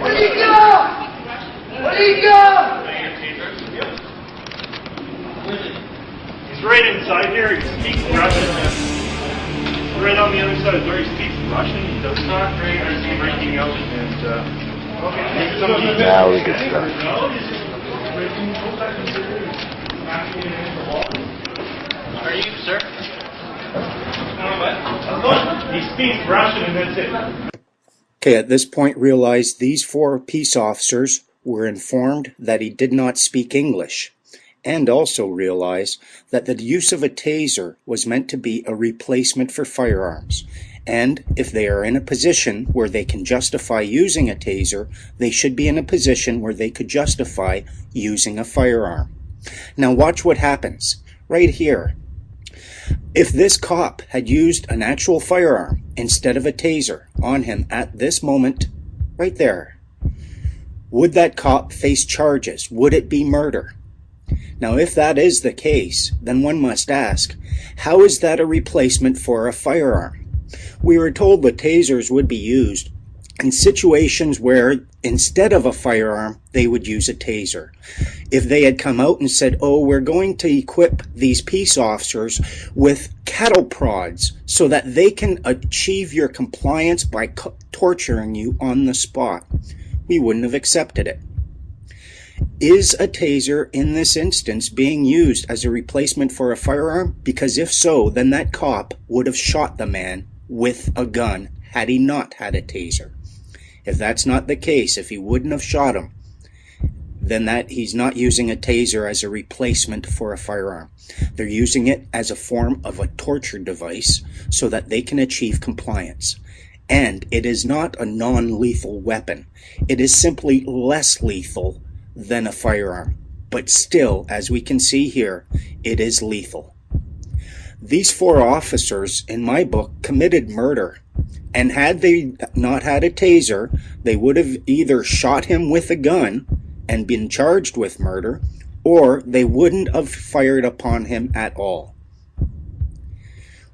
Where'd he go? Where'd he go? He's right inside here. He speaks Russian. Right on the other side of the door, he speaks Russian. He does not very I see him breaking out and now the good stuff. Are you, sir? He speaks Russian and that's it. Okay, at this point realize these 4 peace officers were informed that he did not speak English, and also realize that the use of a taser was meant to be a replacement for firearms. And if they are in a position where they can justify using a taser, they should be in a position where they could justify using a firearm. Now watch what happens right here. If this cop had used an actual firearm instead of a taser on him at this moment, right there, would that cop face charges? Would it be murder? Now if that is the case, then one must ask, how is that a replacement for a firearm? We were told that tasers would be used in situations where instead of a firearm, they would use a taser. If they had come out and said, oh, we're going to equip these peace officers with cattle prods so that they can achieve your compliance by torturing you on the spot, we wouldn't have accepted it. Is a taser in this instance being used as a replacement for a firearm? Because if so, then that cop would have shot the man with a gun had he not had a taser. If that's not the case, if he wouldn't have shot him, then he's not using a taser as a replacement for a firearm. They're using it as a form of a torture device so that they can achieve compliance. And it is not a non-lethal weapon. It is simply less lethal than a firearm. But still, as we can see here, it is lethal. These 4 officers, in my book, committed murder. And had they not had a taser, they would have either shot him with a gun and been charged with murder, or they wouldn't have fired upon him at all.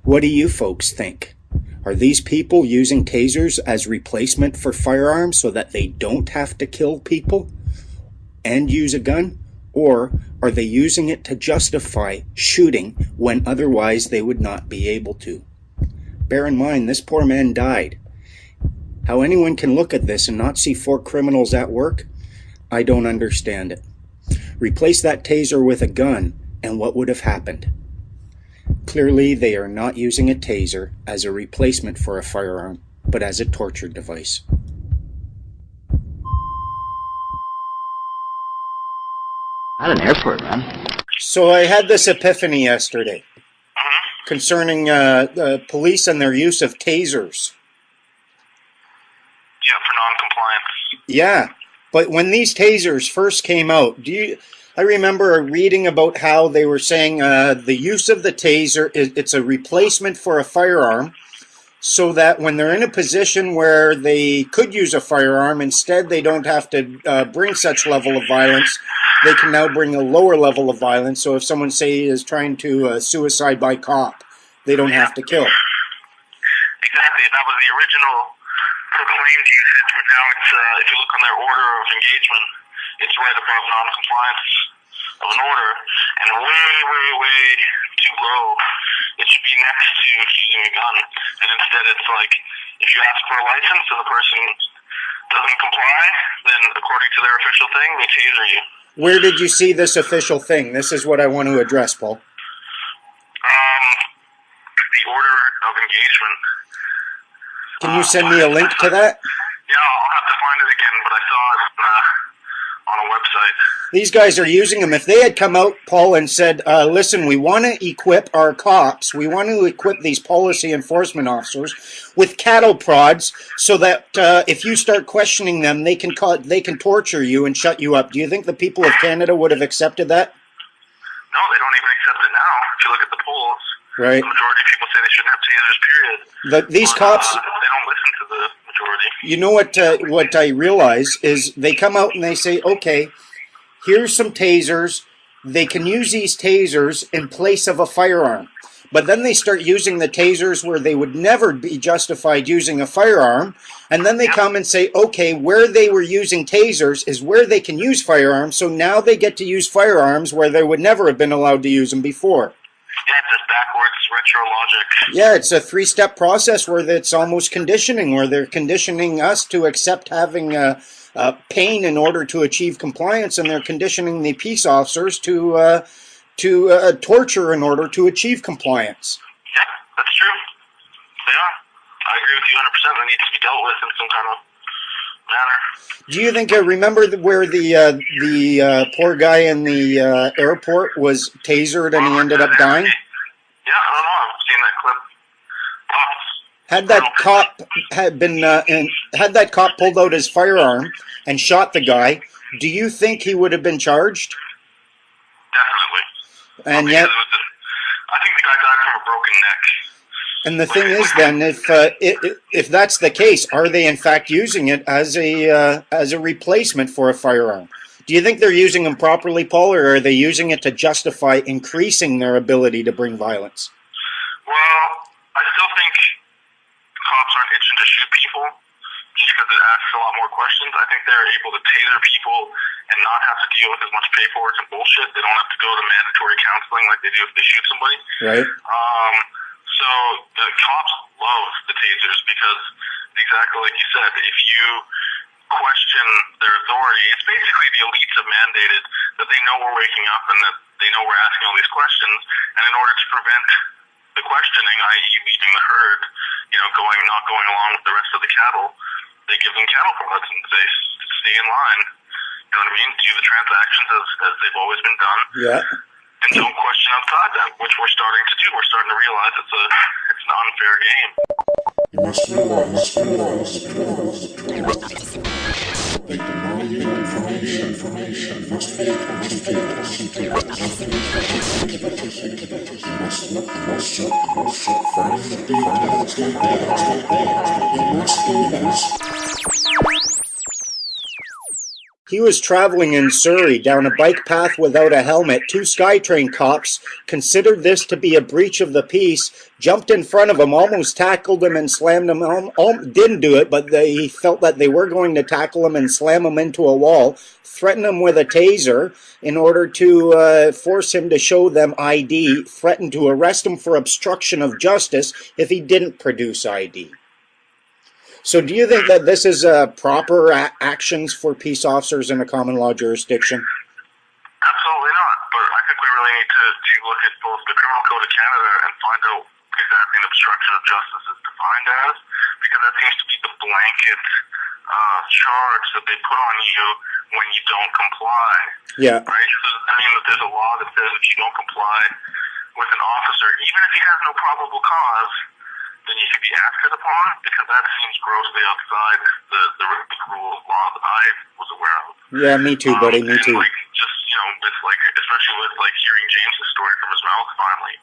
What do you folks think? Are these people using tasers as replacement for firearms so that they don't have to kill people and use a gun? Or are they using it to justify shooting when otherwise they would not be able to? Bear in mind, this poor man died. How anyone can look at this and not see 4 criminals at work, I don't understand it. Replace that taser with a gun, and what would have happened? Clearly, they are not using a taser as a replacement for a firearm, but as a torture device. At an airport, man. So I had this epiphany yesterday concerning the police and their use of tasers. Yeah, for non-compliance. Yeah, but when these tasers first came out, I remember reading about how they were saying the use of the taser, it's a replacement for a firearm, so that when they're in a position where they could use a firearm, instead they don't have to bring such level of violence. They can now bring a lower level of violence. So if someone, say, is trying to suicide by cop, they don't have to kill. Exactly. That was the original proclaimed usage, but now it's, if you look on their order of engagement, it's right above non-compliance of an order, and way, way, way too low. It should be next to using a gun. And instead it's like, if you ask for a license and the person doesn't comply, then according to their official thing, they taser you. Where did you see this official thing? This is what I want to address, Paul. The order of engagement. Can you send me a link to that? Yeah, I'll have to find it again, but I saw it on a website. These guys are using them. If they had come out, Paul, and said, listen, we want to equip our cops, we want to equip these policy enforcement officers with cattle prods so that if you start questioning them, they can torture you and shut you up. Do you think the people of Canada would have accepted that? No, they don't even accept it now. If you look at the polls, right, the majority of people say they shouldn't have tasers, period. These cops, they don't listen to the majority. You know what I realize is they come out and they say, okay, here's some tasers. They can use these tasers in place of a firearm. but then they start using the tasers where they would never be justified using a firearm, and then they come and say, okay, where they were using tasers is where they can use firearms, so now they get to use firearms where they would never have been allowed to use them before. Yeah, it's just backwards retro logic. Yeah, it's a three-step process where it's almost conditioning, where they're conditioning us to accept having pain in order to achieve compliance, and they're conditioning the peace officers to torture in order to achieve compliance. Yeah, that's true. They are. I agree with you 100%. That needs to be dealt with in some kind of manner. Do you think, remember where the poor guy in the airport was tasered and he ended up dying? Yeah, I don't know. I've seen that clip. Had that cop pulled out his firearm and shot the guy, do you think he would have been charged? Definitely. And yet, I think the guy died from a broken neck. and the thing is, then, if that's the case, are they in fact using it as a replacement for a firearm? Do you think they're using them properly, Paul, or are they using it to justify increasing their ability to bring violence? Well, I still think cops aren't itching to shoot people just because it asks a lot more questions. I think they're able to taser people and not have to deal with as much paperwork and bullshit. They don't have to go to mandatory counseling like they do if they shoot somebody. Right. So the cops love the tasers because exactly like you said, if you question their authority, it's basically the elites have mandated that they know we're waking up and that they know we're asking all these questions, and in order to prevent the questioning, i.e. leaving the herd, not going along with the rest of the cattle, they give them cattle prods and say, stay in line, you know what I mean, do the transactions as they've always been done. Yeah. And don't question outside them, which we're starting to do. We're starting to realize it's an unfair game. You must realize that denying information must be He was traveling in Surrey down a bike path without a helmet. Two SkyTrain cops considered this to be a breach of the peace, jumped in front of him, almost tackled him and slammed him. Didn't do it, but he felt that they were going to tackle him and slam him into a wall, threatened him with a taser in order to force him to show them ID, threatened to arrest him for obstruction of justice if he didn't produce ID. So do you think that this is proper actions for peace officers in a common law jurisdiction? Absolutely not. But I think we really need to look at both the Criminal Code of Canada and find out exactly an obstruction of justice is defined as, because that seems to be the blanket charge that they put on you when you don't comply. Yeah. Right? So, I mean, there's a law that says if you don't comply with an officer, even if he has no probable cause, then you can be acted upon, because that seems grossly outside the rule of law that I was aware of. Yeah, me too, buddy, me too. Like, just, it's like, especially with like hearing James's story from his mouth finally,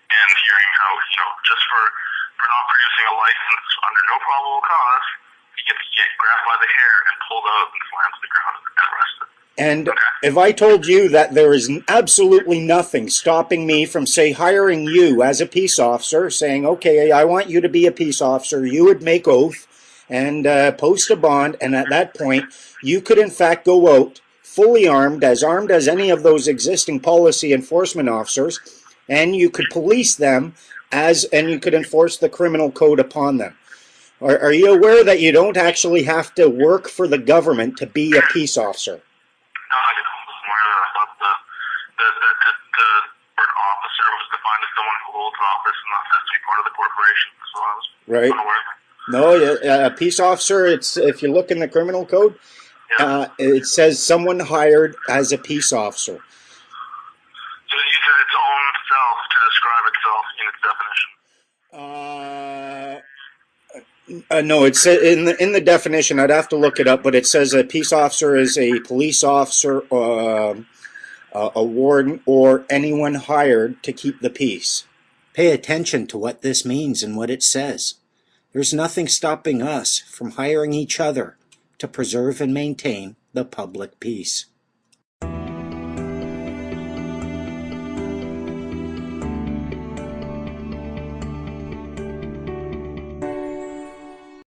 and hearing how, just for not producing a license under no probable cause, he gets grabbed by the hair and pulled out and slammed to the ground and arrested. And if I told you that there is absolutely nothing stopping me from, say, hiring you as a peace officer, saying, okay, I want you to be a peace officer, you would make oath and post a bond, and at that point, you could in fact go out fully armed as any of those existing policy enforcement officers, and you could police them and you could enforce the criminal code upon them. Are you aware that you don't actually have to work for the government to be a peace officer? No, I wasn't aware of that. I thought the word officer was defined as someone who holds office and not just to be part of the corporation. So I was unaware of that. No, a peace officer, if you look in the criminal code, it says someone hired as a peace officer. So it uses its own self to describe itself in its definition? No, it's in the definition. I'd have to look it up, but it says a peace officer is a police officer, a warden, or anyone hired to keep the peace. Pay attention to what this means and what it says. There's nothing stopping us from hiring each other to preserve and maintain the public peace.